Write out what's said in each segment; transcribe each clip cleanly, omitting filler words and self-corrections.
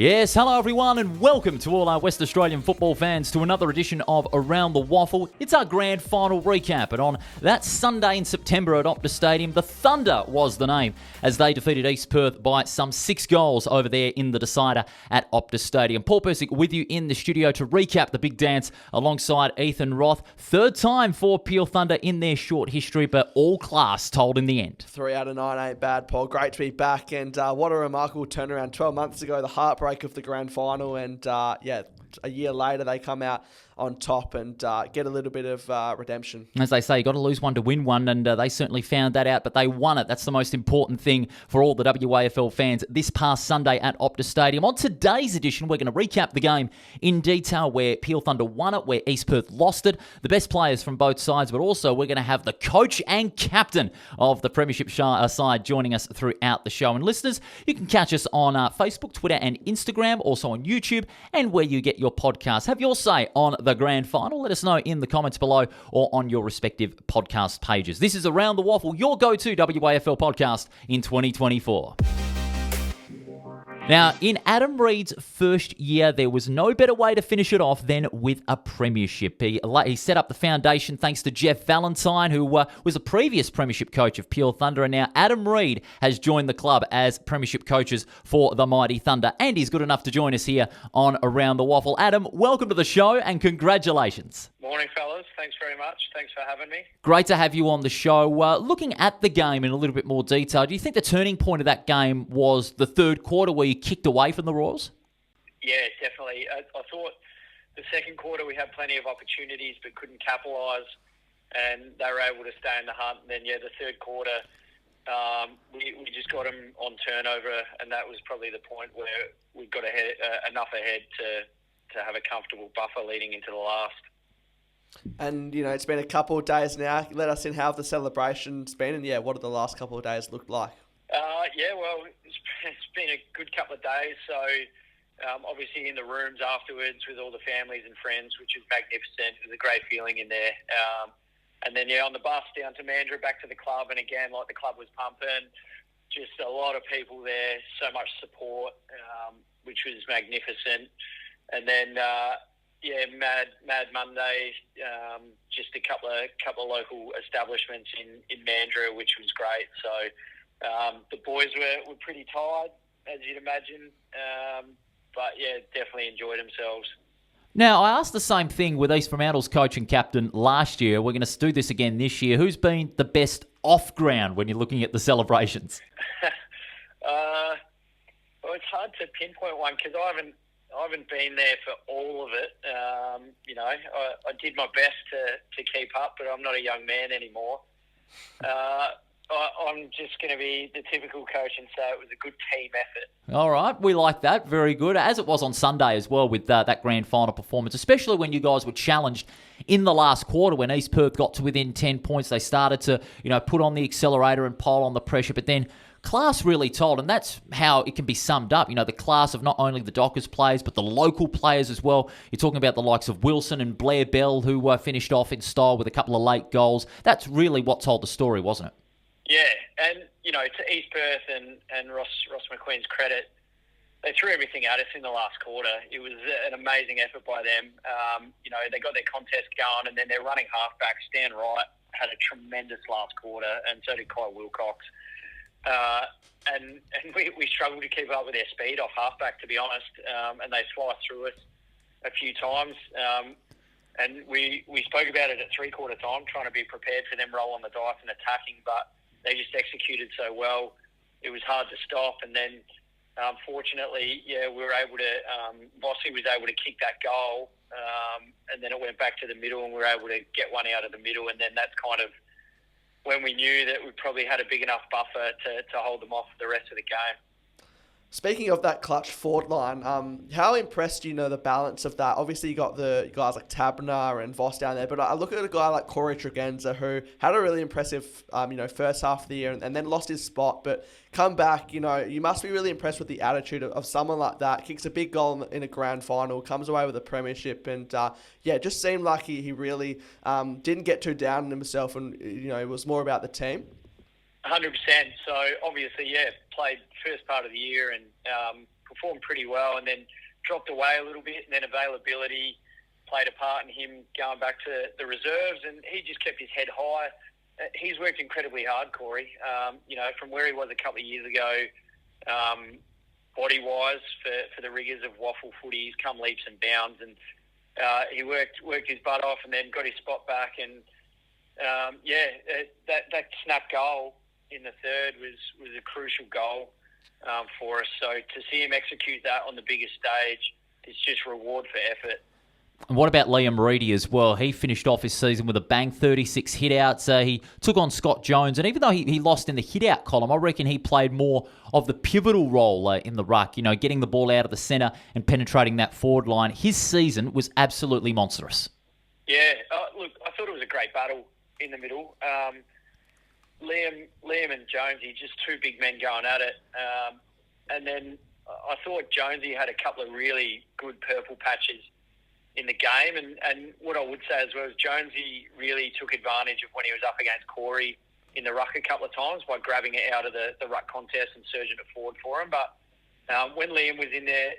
Yes, hello everyone and welcome to all our West Australian football fans to another edition of Around the WAFL. It's our grand final recap, and on that Sunday in September at Optus Stadium, the Thunder was the name as they defeated East Perth by some 6 goals over there in the decider at Optus Stadium. Paul Persick with you in the studio to recap the big dance alongside Ethan Roth. Third time for Peel Thunder in their short history, but all class told in the end. 3 out of 9 ain't bad, Paul. Great to be back, and what a remarkable turnaround. 12 months ago, the heartbreak of the grand final, and a year later they come out on top and get a little bit of redemption. As they say, you got to lose one to win one, and they certainly found that out, but they won it. That's the most important thing for all the WAFL fans this past Sunday at Optus Stadium. On today's edition, we're going to recap the game in detail, where Peel Thunder won it, where East Perth lost it, the best players from both sides, but also we're going to have the coach and captain of the Premiership side joining us throughout the show. And listeners, you can catch us on Facebook, Twitter and Instagram, also on YouTube, and where you get your podcasts. Have your say on the grand final. Let us know in the comments below or on your respective podcast pages. This is Around the WAFL, your go-to WAFL podcast in 2024. Now, in Adam Reid's first year, there was no better way to finish it off than with a premiership. He set up the foundation thanks to Jeff Valentine, who was a previous premiership coach of Peel Thunder, and now Adam Reid has joined the club as premiership coaches for the mighty Thunder, and he's good enough to join us here on Around the WAFL. Adam, welcome to the show and congratulations. Morning, fellas. Thanks very much. Thanks for having me. Great to have you on the show. Looking at the game in a little bit more detail, do you think the turning point of that game was the third quarter where you kicked away from the Roars? Yeah, definitely. I thought the second quarter we had plenty of opportunities but couldn't capitalise, and they were able to stay in the hunt. And then, the third quarter, we just got them on turnover, and that was probably the point where we got enough ahead to have a comfortable buffer leading into the last. And, it's been a couple of days now. Let us in how the celebration's been, and, what have the last couple of days looked like? It's been a good couple of days. So, obviously in the rooms afterwards with all the families and friends, which is magnificent. It was a great feeling in there. And then, on the bus down to Mandurah, back to the club. And again, the club was pumping. Just a lot of people there, so much support, which was magnificent. And then, Mad Monday, just a couple of local establishments in Mandurah, which was great. So the boys were pretty tired, as you'd imagine, but definitely enjoyed themselves. Now, I asked the same thing with East Fremantle's coach and captain last year. We're going to do this again this year. Who's been the best off ground when you're looking at the celebrations? Well, it's hard to pinpoint one because I haven't been there for all of it. I did my best to keep up, but I'm not a young man anymore. I'm just going to be the typical coach and say it was a good team effort. All right, we like that. Very good. As it was on Sunday as well with that grand final performance, especially when you guys were challenged in the last quarter when East Perth got to within 10 points. They started to, put on the accelerator and pile on the pressure, but then class really told, and that's how it can be summed up. The class of not only the Dockers players, but the local players as well. You're talking about the likes of Wilson and Blair Bell, who finished off in style with a couple of late goals. That's really what told the story, wasn't it? Yeah, and, to East Perth and Ross McQueen's credit, they threw everything at us in the last quarter. It was an amazing effort by them. They got their contest going, and then their running halfback, Stan Wright, had a tremendous last quarter, and so did Kai Wilcox. And we struggled to keep up with their speed off halfback, to be honest, and they sliced through us a few times. And we spoke about it at three-quarter time, trying to be prepared for them rolling the dice and attacking, but they just executed so well. It was hard to stop, and then fortunately, we were able to. Bossy was able to kick that goal, and then it went back to the middle, and we were able to get one out of the middle, and then that's kind of when we knew that we probably had a big enough buffer to hold them off the rest of the game. Speaking of that clutch forward line, how impressed the balance of that? Obviously, you got the guys like Tabner and Voss down there, but I look at a guy like Corey Tregenza, who had a really impressive, first half of the year and then lost his spot, but come back. You must be really impressed with the attitude of someone like that. Kicks a big goal in a grand final, comes away with a premiership, and it just seemed like he really didn't get too down on himself, and it was more about the team. 100%. So obviously, played first part of the year and performed pretty well, and then dropped away a little bit, and then availability played a part in him going back to the reserves, and he just kept his head high. He's worked incredibly hard, Corey. From where he was a couple of years ago, body-wise, for the rigours of WAFL footy, he's come leaps and bounds, and he worked his butt off, and then got his spot back, and that snap goal in the third was a crucial goal for us. So to see him execute that on the biggest stage, it's just reward for effort. And what about Liam Reedy as well? He finished off his season with a bang, 36 hit-outs. He took on Scott Jones, and even though he lost in the hit-out column, I reckon he played more of the pivotal role in the ruck, getting the ball out of the centre and penetrating that forward line. His season was absolutely monstrous. Yeah, look, I thought it was a great battle in the middle. Liam and Jonesy, just two big men going at it. And then I thought Jonesy had a couple of really good purple patches in the game, and what I would say as well is Jonesy really took advantage of when he was up against Corey in the ruck a couple of times by grabbing it out of the ruck contest and surging it forward for him. But when Liam was in there,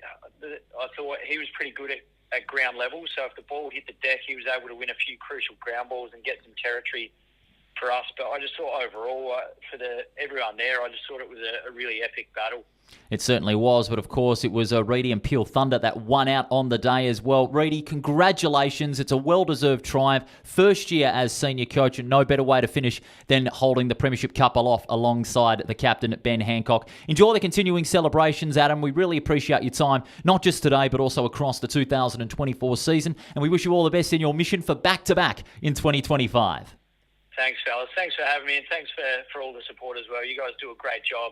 I thought he was pretty good at ground level, so if the ball hit the deck, he was able to win a few crucial ground balls and get some territory for us. But I just thought overall, for everyone there, I just thought it was a really epic battle. It certainly was, but of course it was Reedy and Peel Thunder that won out on the day as well. Reedy, congratulations. It's a well-deserved triumph. First year as senior coach, and no better way to finish than holding the Premiership Cup aloft alongside the captain, Ben Hancock. Enjoy the continuing celebrations, Adam. We really appreciate your time, not just today, but also across the 2024 season, and we wish you all the best in your mission for back-to-back in 2025. Thanks, fellas. Thanks for having me, and thanks for all the support as well. You guys do a great job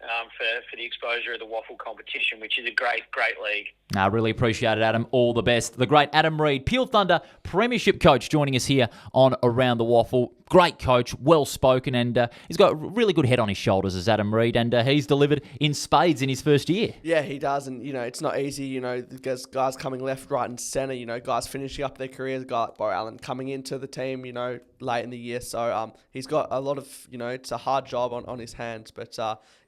for the exposure of the WAFL competition, which is a great league. I really appreciate it, Adam. All the best. The great Adam Reid, Peel Thunder Premiership coach, joining us here on Around the WAFL. Great coach, well-spoken, and he's got a really good head on his shoulders as Adam Reid, and he's delivered in spades in his first year. Yeah, he does, and, it's not easy, there's guys coming left, right, and centre, guys finishing up their careers, guy like Bo Allen coming into the team, late in the year, so he's got a lot of, it's a hard job on his hands, but,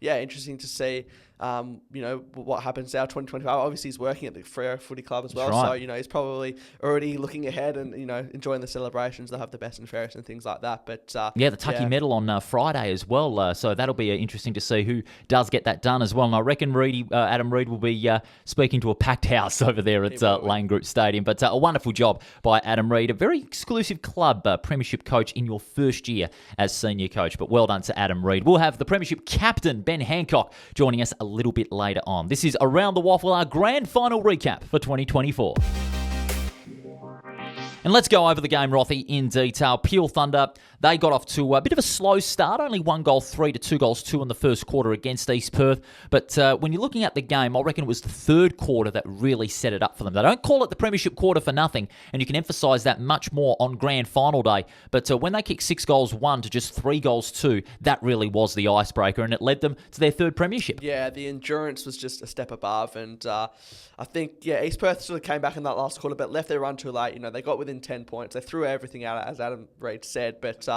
interesting to see, what happens now, 2025. Obviously, he's working at the Freo Footy Club as well, right. So, he's probably already looking ahead and, enjoying the celebrations. They'll have the best and fairest and things like that. But the Tucky Medal on Friday as well, so that'll be interesting to see who does get that done as well. And I reckon Adam Reid will be speaking to a packed house over there at Lane Group Stadium. But a wonderful job by Adam Reid, a very exclusive club Premiership coach in your first year as senior coach. But well done to Adam Reid. We'll have the Premiership captain, Ben Hancock, joining us a little bit later on. This is Around the WAFL, our grand final recap for 2024. And let's go over the game, Rothy, in detail. Peel Thunder, they got off to a bit of a slow start. Only 1 goal 3 to 2 goals 2 in the first quarter against East Perth. But when you're looking at the game, I reckon it was the third quarter that really set it up for them. They don't call it the Premiership quarter for nothing, and you can emphasise that much more on Grand Final day. But when they kicked 6 goals 1 to just 3 goals 2, that really was the icebreaker, and it led them to their third Premiership. Yeah, the endurance was just a step above, and I think, East Perth sort of came back in that last quarter, but left their run too late. They got within 10 points. They threw everything out, as Adam Reid said, but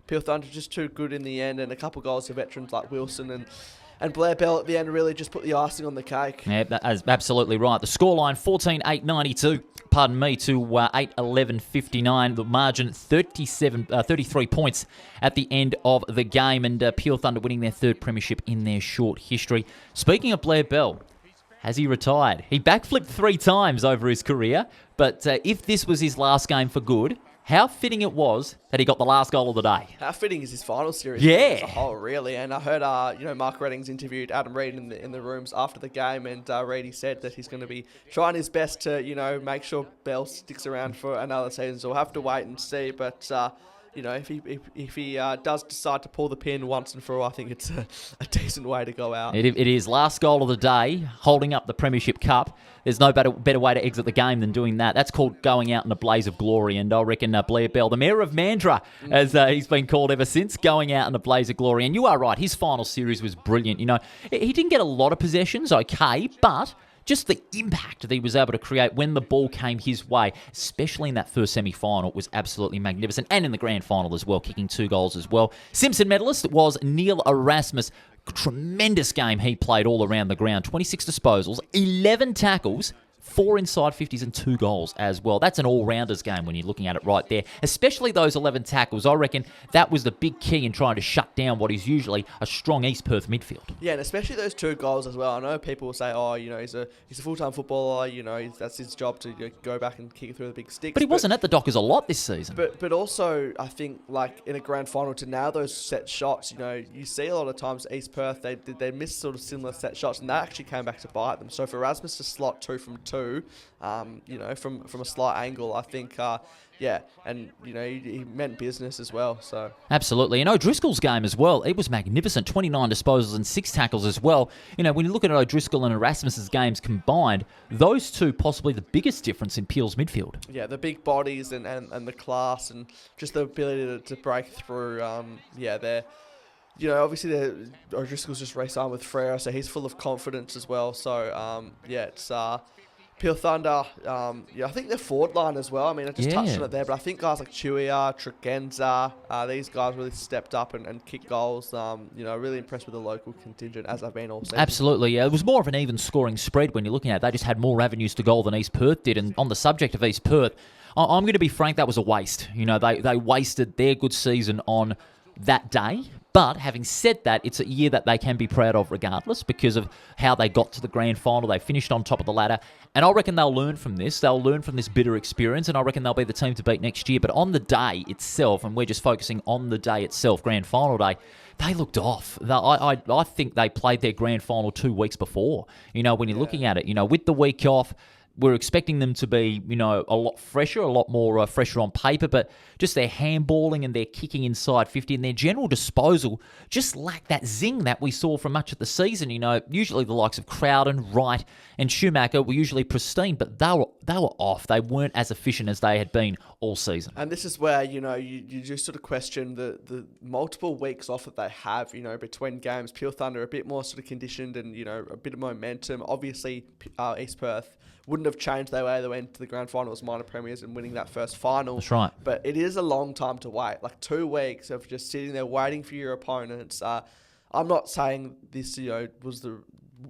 Peel Thunder just too good in the end, and a couple goals for veterans like Wilson and Blair Bell at the end really just put the icing on the cake. Yeah, that's absolutely right. The scoreline 14-8-92, to 8-11-59. The margin 33 points at the end of the game, and Peel Thunder winning their third Premiership in their short history. Speaking of Blair Bell, has he retired? He backflipped 3 times over his career, but if this was his last game for good, how fitting it was that he got the last goal of the day. How fitting is his final series as a whole, really. And I heard, Mark Reddings interviewed Adam Reid in the rooms after the game, and Reedy said that he's going to be trying his best to, make sure Bell sticks around for another season. So we'll have to wait and see. But if he does decide to pull the pin once and for all, I think it's a decent way to go out. It is last goal of the day, holding up the Premiership Cup. There's no better way to exit the game than doing that. That's called going out in a blaze of glory. And I reckon Blair Bell, the Mayor of Mandurah, as he's been called ever since, going out in a blaze of glory. And you are right, his final series was brilliant. He didn't get a lot of possessions, okay, but just the impact that he was able to create when the ball came his way, especially in that first semi-final, was absolutely magnificent. And in the grand final as well, kicking 2 goals as well. Simpson medalist was Neil Erasmus. Tremendous game he played all around the ground. 26 disposals, 11 tackles, 4 inside 50s and 2 goals as well. That's an all-rounders game when you're looking at it right there. Especially those 11 tackles. I reckon that was the big key in trying to shut down what is usually a strong East Perth midfield. Yeah, and especially those 2 goals as well. I know people will say, oh, he's a full-time footballer, that's his job to go back and kick through the big sticks. But he wasn't at the Dockers a lot this season. But also, I think, like, in a grand final to nail those set shots, you see a lot of times East Perth, they miss sort of similar set shots, and that actually came back to bite them. So for Erasmus to slot 2 from 2, from a slight angle, I think, and he meant business as well. So absolutely, and O'Driscoll's game as well, it was magnificent. 29 disposals and 6 tackles as well. When you look at O'Driscoll and Erasmus's games combined, those two possibly the biggest difference in Peel's midfield. Yeah, the big bodies and the class and just the ability to break through. They're. Obviously O'Driscoll's just re-signed with Freo, so he's full of confidence as well. So it's. Peel Thunder, I think their forward line as well. I mean, I just touched on it there, but I think guys like Chuia, Tregenza, these guys really stepped up and kicked goals. Really impressed with the local contingent, as I've been all season. Absolutely, yeah. It was more of an even scoring spread when you're looking at it. They just had more avenues to goal than East Perth did. And on the subject of East Perth, I'm going to be frank, that was a waste. They wasted their good season on that day. But having said that, it's a year that they can be proud of regardless because of how they got to the grand final. They finished on top of the ladder. And I reckon they'll learn from this. They'll learn from this bitter experience, and I reckon they'll be the team to beat next year. But on the day itself, and we're just focusing on the day itself, grand final day, they looked off. I think they played their grand final 2 weeks before. When you're looking at it, with the week off, we're expecting them to be, a lot fresher, a lot more fresher on paper, but just their handballing and their kicking inside 50 and their general disposal just lacked that zing that we saw from much of the season. Usually the likes of Crowden, Wright, and Schumacher were usually pristine, but they were off. They weren't as efficient as they had been all season. And this is where, you just sort of question the multiple weeks off that they have, between games. Peel Thunder a bit more sort of conditioned and, a bit of momentum. Obviously, East Perth wouldn't have changed their way they went to the grand final as minor premiers and winning that first final. That's right. But it is a long time to wait. Like 2 weeks of just sitting there waiting for your opponents. I'm not saying this, was the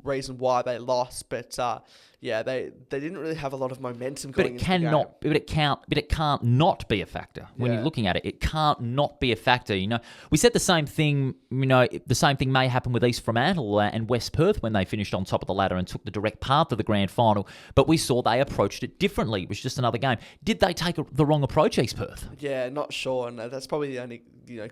reason why they lost, but they didn't really have a lot of momentum going into the game. But it can't not be a factor when you're looking at it. It can't not be a factor. We said the same thing. The same thing may happen with East Fremantle and West Perth when they finished on top of the ladder and took the direct path to the grand final. But we saw they approached it differently. It was just another game. Did they take the wrong approach, East Perth? Yeah, not sure, and that's probably the only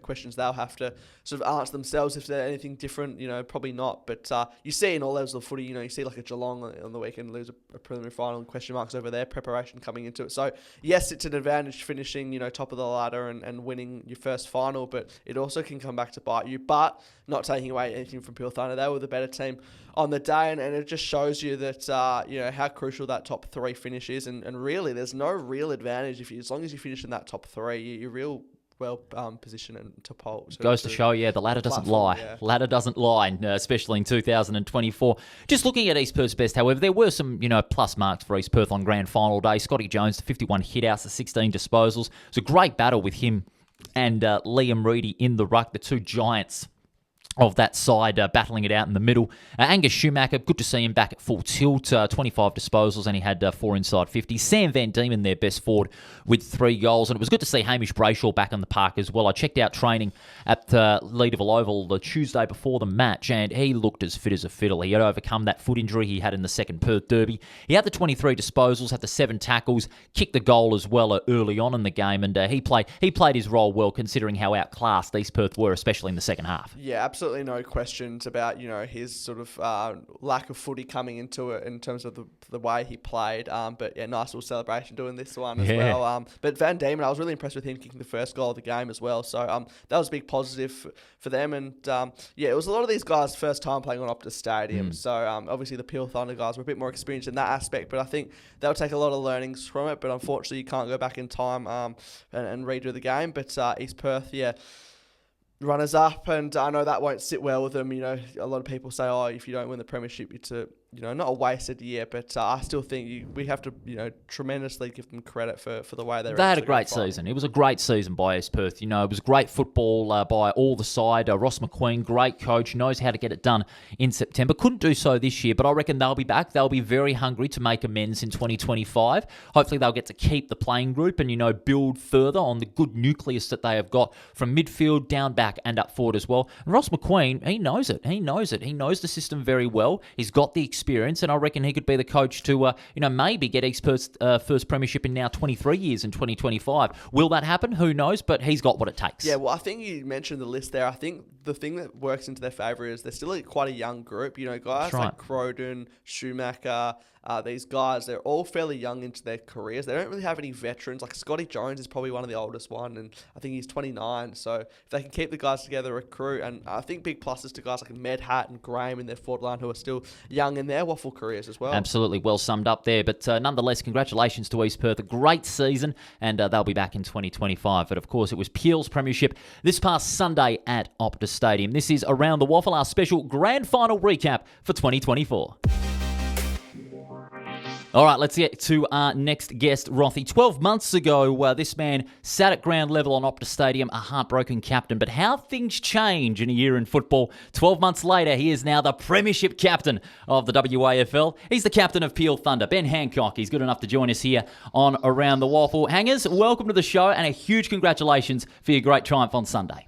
questions they'll have to sort of answer themselves if they're anything different. Probably not. But you see in all levels of footy, you see like a Geelong on the weekend lose a preliminary final and question marks over their preparation coming into it. So yes, it's an advantage finishing top of the ladder and winning your first final, but it also can come back to bite you. But not taking away anything from Peel Thunder, they were the better team on the day, and it just shows you that how crucial that top 3 finish is, and really there's no real advantage as long as you finish in that top 3, you're real well positioned and to pole. Goes to show, the ladder doesn't lie. Yeah. Ladder doesn't lie, especially in 2024. Just looking at East Perth's best, however, there were some, plus marks for East Perth on grand final day. Scotty Jones, 51 hit-outs to 16 disposals. It was a great battle with him and Liam Reedy in the ruck, the 2 giants of that side battling it out in the middle. Angus Schumacher, good to see him back at full tilt, 25 disposals, and he had 4 inside 50. Sam Van Diemen, their best forward, with 3 goals. And it was good to see Hamish Brayshaw back on the park as well. I checked out training at Leederville Oval the Tuesday before the match, and he looked as fit as a fiddle. He had overcome that foot injury he had in the second Perth Derby. He had the 23 disposals, had the 7 tackles, kicked the goal as well early on in the game, and he played his role well considering how outclassed East Perth were, especially in the second half. Yeah, absolutely no questions about his sort of lack of footy coming into it in terms of the way he played. But yeah, nice little celebration doing this one as well. But Van Diemen, I was really impressed with him kicking the first goal of the game as well. So that was a big positive for them. And it was a lot of these guys' first time playing on Optus Stadium. So obviously the Peel Thunder guys were a bit more experienced in that aspect. But I think they'll take a lot of learnings from it. But unfortunately, you can't go back in time and redo the game. But East Perth, runners up, and I know that won't sit well with them. A lot of people say, if you don't win the Premiership, not a wasted year, but I still think we have to, tremendously give them credit for the way They had a great season. It was a great season by East Perth. It was great football by all the side. Ross McQueen, great coach, knows how to get it done in September. Couldn't do so this year, but I reckon they'll be back. They'll be very hungry to make amends in 2025. Hopefully they'll get to keep the playing group and, build further on the good nucleus that they have got from midfield, down back and up forward as well. And Ross McQueen, he knows it. He knows the system very well. He's got the experience, and I reckon he could be the coach to, maybe get East Perth's first premiership in now 23 years in 2025. Will that happen? Who knows? But he's got what it takes. Yeah, well, I think you mentioned the list there. I think the thing that works into their favour is they're still quite a young group. Guys like Croden, Schumacher, these guys, they're all fairly young into their careers. They don't really have any veterans. Like Scotty Jones is probably one of the oldest one, and I think he's 29. So if they can keep the guys together, recruit, and I think big pluses to guys like Medhat and Graham in their forward line who are still young in their WAFL careers as well. Absolutely, well summed up there. But nonetheless, congratulations to East Perth. A great season, and they'll be back in 2025. But of course, it was Peel's Premiership this past Sunday at Optus Stadium. This is Around the WAFL, our special Grand Final recap for 2024. All right, let's get to our next guest, Rothy. 12 months ago, this man sat at ground level on Optus Stadium, a heartbroken captain. But how things change in a year in football. 12 months later, he is now the Premiership captain of the WAFL. He's the captain of Peel Thunder, Ben Hancock. He's good enough to join us here on Around the WAFL. Hangers, welcome to the show, and a huge congratulations for your great triumph on Sunday.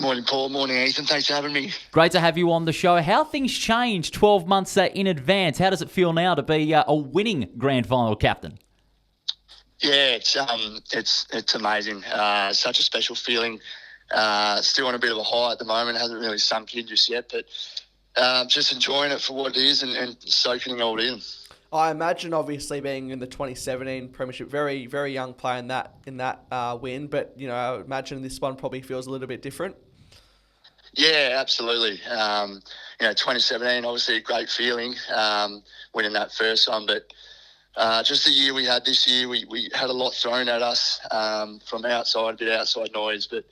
Morning, Paul. Morning, Ethan. Thanks for having me. Great to have you on the show. How things changed 12 months in advance. How does it feel now to be a winning Grand Final captain? Yeah, it's amazing. Such a special feeling. Still on a bit of a high at the moment. It hasn't really sunk in just yet, but just enjoying it for what it is and soaking it all in. I imagine, obviously, being in the 2017 Premiership, very, very young player in that win. But I imagine this one probably feels a little bit different. Yeah, absolutely. 2017, obviously a great feeling, winning that first one. But just the year we had this year, we had a lot thrown at us from outside, a bit outside noise. But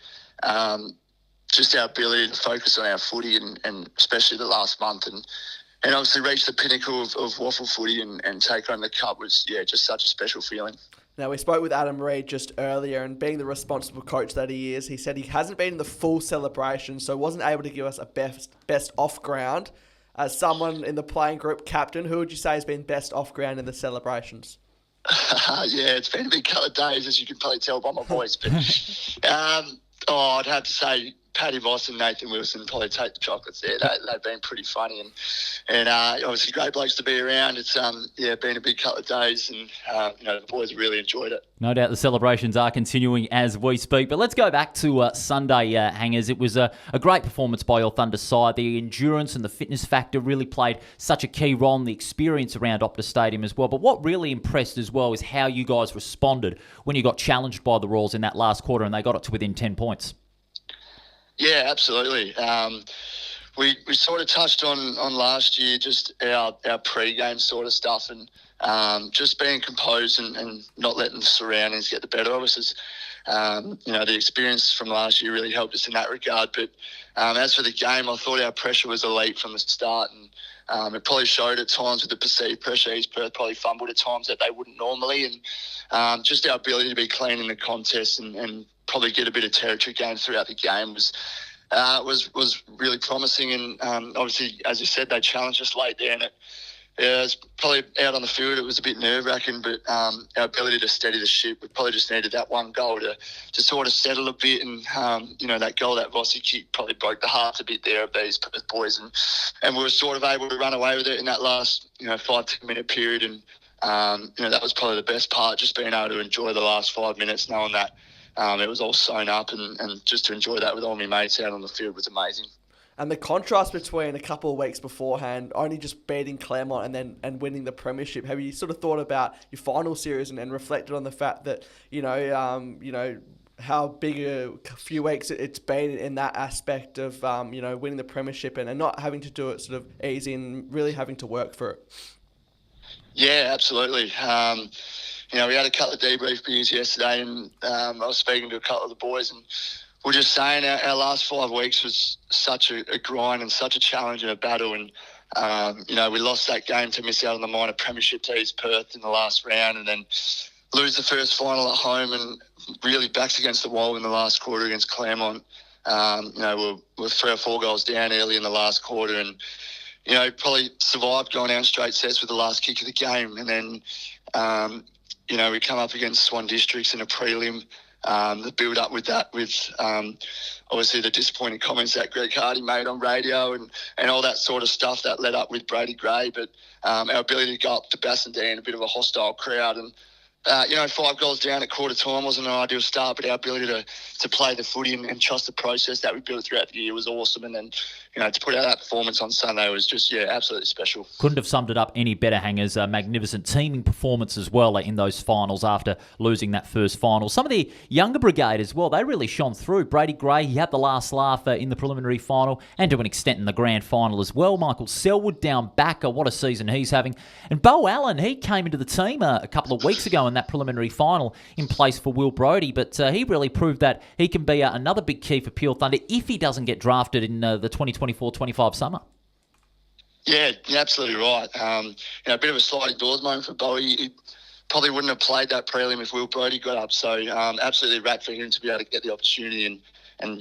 just our ability to focus on our footy and especially the last month and obviously reach the pinnacle of WAFL footy and take home the cup was, just such a special feeling. Now, we spoke with Adam Reid just earlier, and being the responsible coach that he is, he said he hasn't been in the full celebration, so wasn't able to give us a best off ground. As someone in the playing group captain, who would you say has been best off ground in the celebrations? Yeah, it's been a big couple of days, as you can probably tell by my voice. But I'd have to say Paddy Moss and Nathan Wilson probably take the chocolates there. They've been pretty funny and obviously great blokes to be around. It's been a big couple of days and the boys really enjoyed it. No doubt the celebrations are continuing as we speak. But let's go back to Sunday, Hangers. It was a great performance by your Thunder side. The endurance and the fitness factor really played such a key role in the experience around Optus Stadium as well. But what really impressed as well is how you guys responded when you got challenged by the Royals in that last quarter and they got it to within 10 points. Yeah, absolutely. We sort of touched on last year just our pre-game sort of stuff and just being composed and not letting the surroundings get the better of us. The experience from last year really helped us in that regard. But as for the game, I thought our pressure was elite from the start and it probably showed at times with the perceived pressure. East Perth probably fumbled at times that they wouldn't normally and just our ability to be clean in the contest and probably get a bit of territory gained throughout the game was really promising. And obviously, as you said, they challenged us late there, and it was probably out on the field. It was a bit nerve-wracking, but our ability to steady the ship, we probably just needed that one goal to sort of settle a bit. And that goal, that Vossi kick, probably broke the heart a bit there of these boys, and we were sort of able to run away with it in that last 5-10 minute period. And that was probably the best part, just being able to enjoy the last 5 minutes, knowing that it was all sewn up and just to enjoy that with all my mates out on the field was amazing. And the contrast between a couple of weeks beforehand, only just beating Claremont and winning the Premiership. Have you sort of thought about your final series and reflected on the fact that, how big a few weeks it's been in that aspect of, winning the Premiership and not having to do it sort of easy and really having to work for it? Yeah, absolutely. We had a couple of debrief beers yesterday and I was speaking to a couple of the boys and we're just saying our last 5 weeks was such a grind and such a challenge and a battle and We lost that game to miss out on the minor premiership to East Perth in the last round, and then lose the first final at home, and really backs against the wall in the last quarter against Claremont. We're 3 or 4 goals down early in the last quarter, and probably survived going out straight sets with the last kick of the game, and then we come up against Swan Districts in a prelim. The build up with that, with obviously the disappointing comments that Greg Hardy made on radio and all that sort of stuff that led up with Brady Gray. But our ability to go up to Bassendean, a bit of a hostile crowd, and 5 goals down at quarter time wasn't an ideal start, but our ability to play the footy and trust the process that we built throughout the year was awesome. And then, to put out that performance on Sunday was just, absolutely special. Couldn't have summed it up any better, Hangers. A magnificent teaming performance as well in those finals after losing that first final. Some of the younger brigade as well, they really shone through. Brady Gray, he had the last laugh in the preliminary final and to an extent in the grand final as well. Michael Selwood down back, what a season he's having. And Bo Allen, he came into the team a couple of weeks ago in that preliminary final in place for Will Brodie, but he really proved that he can be another big key for Peel Thunder if he doesn't get drafted in the 2024-25 summer. Yeah, you're absolutely right. A bit of a sliding doors moment for Bowie. He probably wouldn't have played that prelim if Will Brodie got up, so absolutely rad for him to be able to get the opportunity and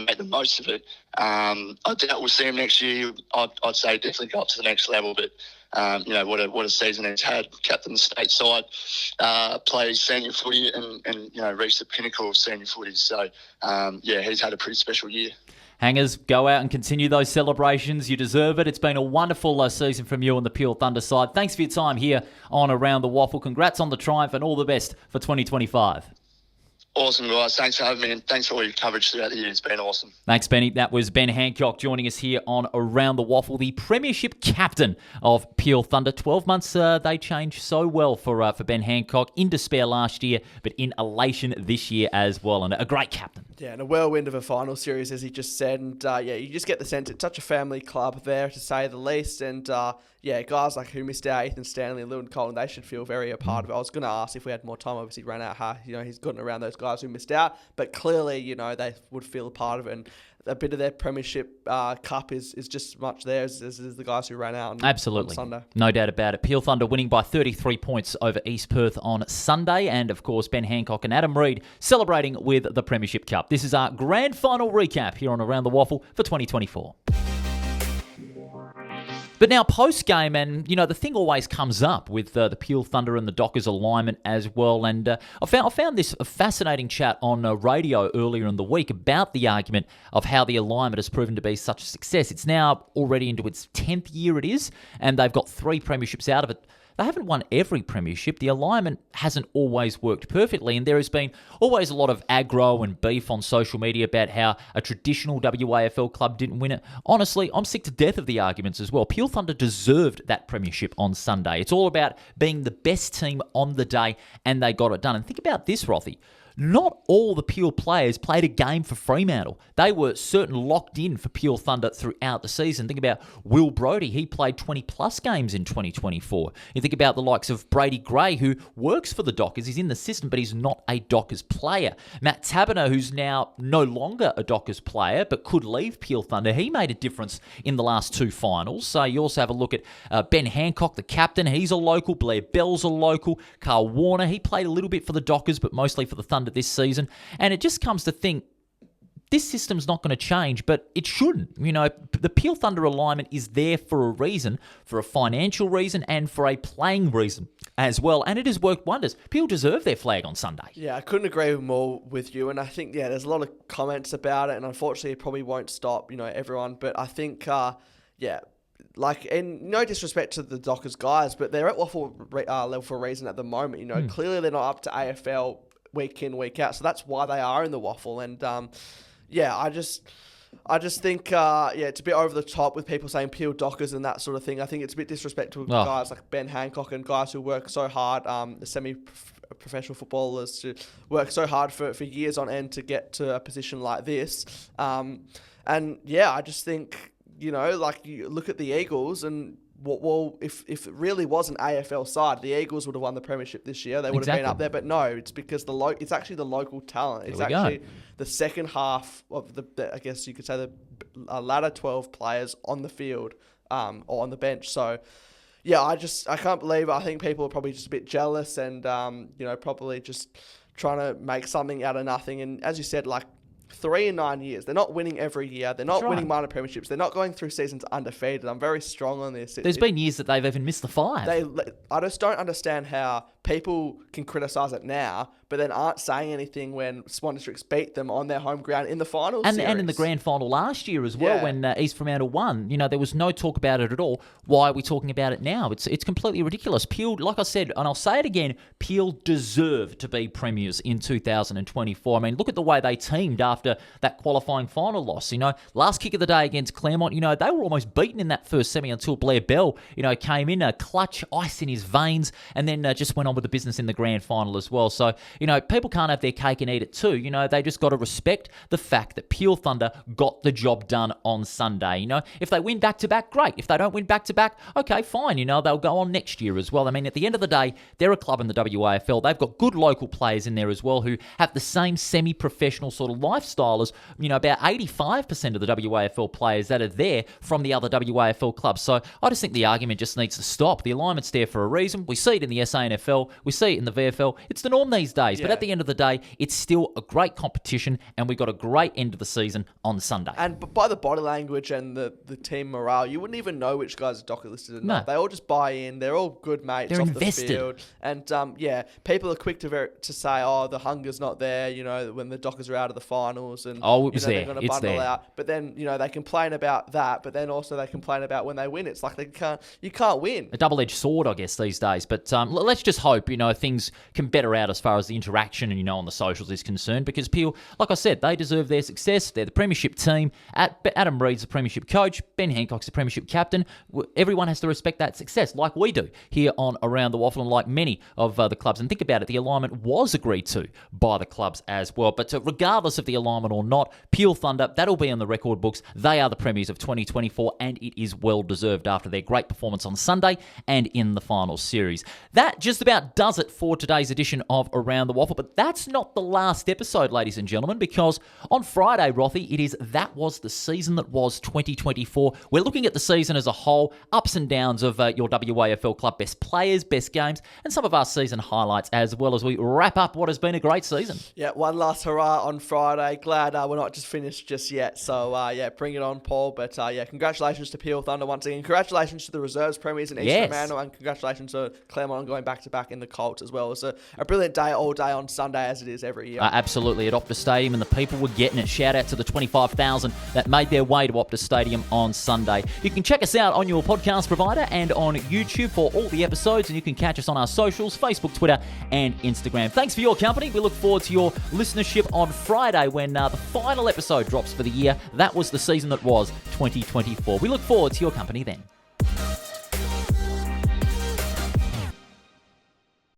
make the most of it. I doubt we'll see him next year. I'd say definitely go up to the next level, but what a season he's had. Captain the state side, plays senior footy and reached the pinnacle of senior footy. So, he's had a pretty special year. Hangers, go out and continue those celebrations. You deserve it. It's been a wonderful season from you on the Peel Thunder side. Thanks for your time here on Around the Waffle. Congrats on the triumph and all the best for 2025. Awesome, guys. Thanks for having me, and thanks for all your coverage throughout the year. It's been awesome. Thanks, Benny. That was Ben Hancock joining us here on Around the Waffle, the Premiership captain of Peel Thunder. 12 months, they changed so well for Ben Hancock. In despair last year, but in elation this year as well, and a great captain. Yeah, and a whirlwind of a final series, as he just said. And, you just get the sense it's such a family club there, to say the least. And, guys like who missed out, Ethan Stanley and Lewin Colin, they should feel very a part of it. I was going to ask if we had more time. Obviously, ran out. He's gotten around those guys who missed out. But clearly, they would feel a part of it. And a bit of their Premiership cup is just as much theirs as the guys who ran out Absolutely. On Sunday. No doubt about it. Peel Thunder winning by 33 points over East Perth on Sunday. And, of course, Ben Hancock and Adam Reid celebrating with the Premiership Cup. This is our grand final recap here on Around the Waffle for 2024. But now post-game, and, the thing always comes up with the Peel Thunder and the Dockers alignment as well. And I found this a fascinating chat on radio earlier in the week about the argument of how the alignment has proven to be such a success. It's now already into its 10th year it is, and they've got 3 premierships out of it. They haven't won every premiership. The alignment hasn't always worked perfectly, and there has been always a lot of aggro and beef on social media about how a traditional WAFL club didn't win it. Honestly, I'm sick to death of the arguments as well. Peel Thunder deserved that premiership on Sunday. It's all about being the best team on the day, and they got it done. And think about this, Rothy. Not all the Peel players played a game for Fremantle. They were certainly locked in for Peel Thunder throughout the season. Think about Will Brodie. He played 20-plus games in 2024. You think about the likes of Brady Gray, who works for the Dockers. He's in the system, but he's not a Dockers player. Matt Taberner, who's now no longer a Dockers player, but could leave Peel Thunder. He made a difference in the last 2 finals. So you also have a look at Ben Hancock, the captain. He's a local. Blair Bell's a local. Carl Warner, he played a little bit for the Dockers, but mostly for the Thunder this season. And it just comes to think, this system's not going to change, but it shouldn't. The Peel Thunder alignment is there for a reason, for a financial reason and for a playing reason as well. And it has worked wonders. Peel deserve their flag on Sunday. Yeah, I couldn't agree more with you. And I think, there's a lot of comments about it. And unfortunately, it probably won't stop, everyone. But I think, and no disrespect to the Dockers guys, but they're at WAFL level for a reason at the moment. Clearly they're not up to AFL week in, week out. So that's why they are in the WAFL. And, I just think, it's a bit over the top with people saying Peel Dockers and that sort of thing. I think it's a bit disrespectful to guys like Ben Hancock and guys who work so hard, the semi-professional footballers to work so hard for years on end to get to a position like this. I just think, you look at the Eagles and if it really was an AFL side, the Eagles would have won the premiership this year. They would have been up there, but no, it's because it's actually the local talent. It's actually the second half of the I guess you could say the latter 12 players on the field or on the bench. So, yeah, I can't believe it. I think people are probably just a bit jealous and, probably just trying to make something out of nothing. And as you said, 3 in 9 years. They're not winning every year. They're not winning minor premierships. They're not going through seasons undefeated. I'm very strong on this. There's been years that they've even missed the 5. I just don't understand how people can criticise it now, but then aren't saying anything when Swan Districts beat them on their home ground in the final series. And in the grand final last year as well, when East Fremantle won. There was no talk about it at all. Why are we talking about it now? It's completely ridiculous. Peel, like I said, and I'll say it again, Peel deserved to be premiers in 2024. I mean, look at the way they teamed after that qualifying final loss. Last kick of the day against Claremont, they were almost beaten in that first semi until Blair Bell, came in, a clutch, ice in his veins, and then just went on with the business in the grand final as well. So, people can't have their cake and eat it too. They just got to respect the fact that Peel Thunder got the job done on Sunday. If they win back-to-back, great. If they don't win back-to-back, okay, fine. They'll go on next year as well. I mean, at the end of the day, they're a club in the WAFL. They've got good local players in there as well who have the same semi-professional sort of lifestyle as, about 85% of the WAFL players that are there from the other WAFL clubs. So I just think the argument just needs to stop. The alignment's there for a reason. We see it in the SANFL. We see it in the VFL. It's the norm these days. But at the end of the day, it's still a great competition, and we got a great end of the season on Sunday. And by the body language and the team morale, you wouldn't even know which guys are docket listed or not. They all just buy in. They're all good mates. They're off invested. The field. And people are quick to say, the hunger's not there. when the Dockers are out of the finals and it was there. They're going to bundle out. But then they complain about that. But then also they complain about when they win. It's like you can't win. A double-edged sword, I guess, these days. But let's just hope things can better out as far as the interaction and on the socials is concerned, because Peel, like I said, they deserve their success. They're the premiership team. Adam Reid's the premiership coach. Ben Hancock's the premiership captain. Everyone has to respect that success, like we do here on Around the Waffle, and like many of the clubs. And think about it, the alignment was agreed to by the clubs as well. But regardless of the alignment or not, Peel Thunder, that'll be on the record books. They are the premiers of 2024, and it is well deserved after their great performance on Sunday and in the final series. That just about does it for today's edition of Around the Waffle. But that's not the last episode, ladies and gentlemen, because on Friday, Rothy, it is That Was the Season That Was 2024. We're looking at the season as a whole, ups and downs of your WAFL club best players, best games, and some of our season highlights as well as we wrap up what has been a great season. Yeah, one last hurrah on Friday. Glad we're not just finished just yet. So, bring it on, Paul. But, congratulations to Peel Thunder once again. Congratulations to the reserves premiers in East Fremantle, and congratulations to Claremont on going back-to-back in the Colts as well. It was a brilliant day all day on Sunday, as it is every year. Absolutely, at Optus Stadium, and the people were getting it. Shout out to the 25,000 that made their way to Optus Stadium on Sunday. You can check us out on your podcast provider and on YouTube for all the episodes, and you can catch us on our socials, Facebook, Twitter, and Instagram. Thanks for your company. We look forward to your listenership on Friday when the final episode drops for the year. That was the season that was 2024. We look forward to your company then.